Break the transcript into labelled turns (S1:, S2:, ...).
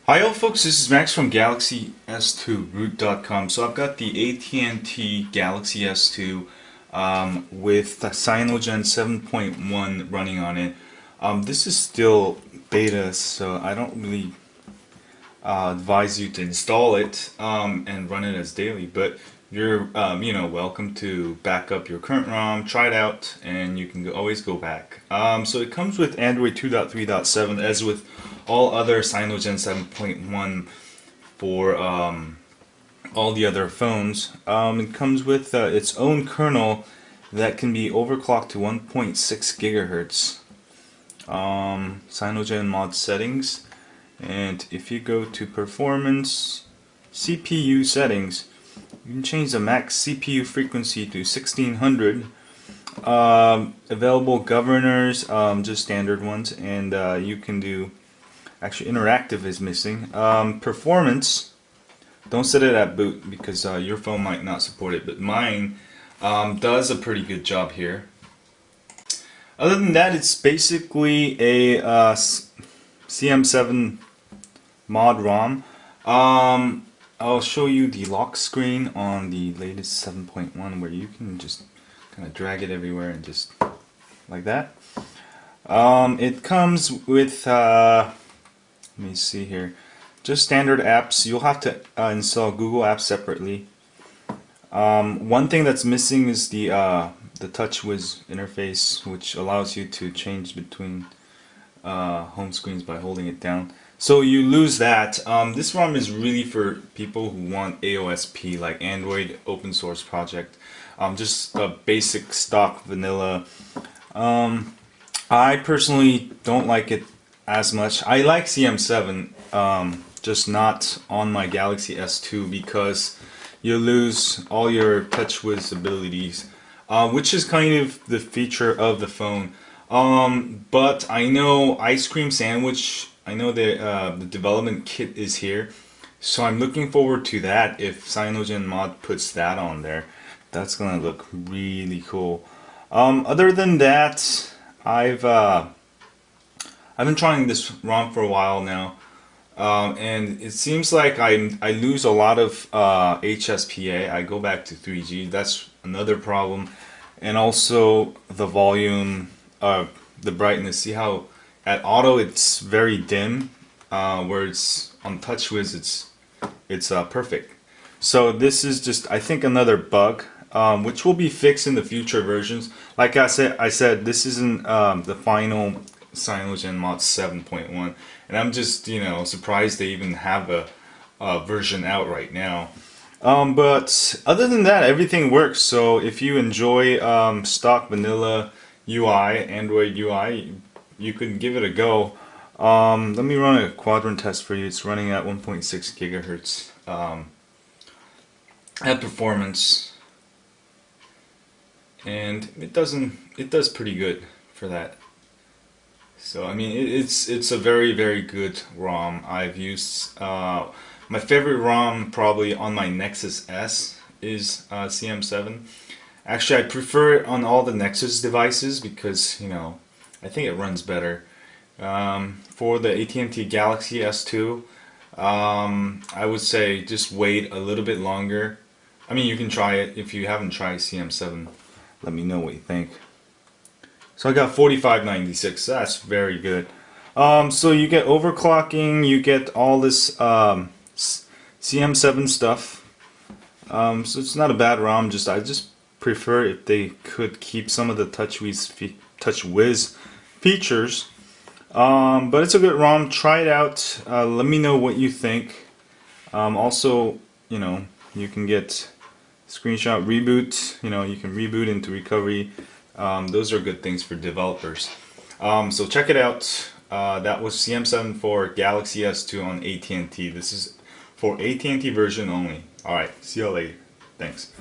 S1: Hi all folks, this is Max from Galaxy S2 root.com. So I've got the AT&T Galaxy S2 with the Cyanogen 7.1 running on it. This is still beta, so I don't really advise you to install it and run it as daily, but you're welcome to back up your current ROM, try it out, and you can always go back. So it comes with Android 2.3.7 as with all other Cyanogen 7.1 for all the other phones. It comes with its own kernel that can be overclocked to 1.6 gigahertz. CyanogenMod settings, and if you go to performance CPU settings, you can change the max CPU frequency to 1600. Available governors, just standard ones, and you can do, actually interactive is missing. Performance, don't set it at boot because your phone might not support it, but mine does a pretty good job here. Other than that, it's basically a CM7 mod ROM. I'll show you the lock screen on the latest 7.1 where you can just kind of drag it everywhere and just like that. It comes with let me see here, just standard apps. You'll have to install Google Apps separately. One thing that's missing is the TouchWiz interface, which allows you to change between home screens by holding it down. So you lose that. This ROM is really for people who want AOSP, like Android open source project. Just a basic stock vanilla. I personally don't like it as much. I like CM7, just not on my Galaxy S2 because you lose all your TouchWiz abilities, which is kind of the feature of the phone. But I know Ice Cream Sandwich, I know the development kit is here, so I'm looking forward to that. If CyanogenMod puts that on there, that's gonna look really cool. Other than that, I've been trying this ROM for a while now, and it seems like I lose a lot of HSPA. I go back to 3G. That's another problem, and also the volume, the brightness. See how at auto it's very dim, where it's on TouchWiz it's perfect. So this is just, I think, another bug, which will be fixed in the future versions. Like I said, this isn't the final CyanogenMod 7.1, and I'm just surprised they even have a version out right now. But other than that, everything works. So if you enjoy stock vanilla UI, Android UI, you can give it a go. Let me run a quadrant test for you. It's running at 1.6 gigahertz at performance, and it does pretty good for that. So I mean, it's a very good ROM. I've used my favorite ROM probably on my Nexus S is CM7. Actually, I prefer it on all the Nexus devices because I think it runs better. For the AT&T Galaxy S2, I would say just wait a little bit longer. I mean, you can try it. If you haven't tried CM7, let me know what you think. So I got 4596. That's very good. So you get overclocking, you get all this CM7 stuff. So it's not a bad ROM. I just prefer if they could keep some of the TouchWiz features. But it's a good ROM. Try it out. Let me know what you think. Also, you can get screenshot reboot. You can reboot into recovery. Those are good things for developers. So check it out. That was CM7 for Galaxy S2 on AT&T. This is for AT&T version only. Alright, see you later. Thanks.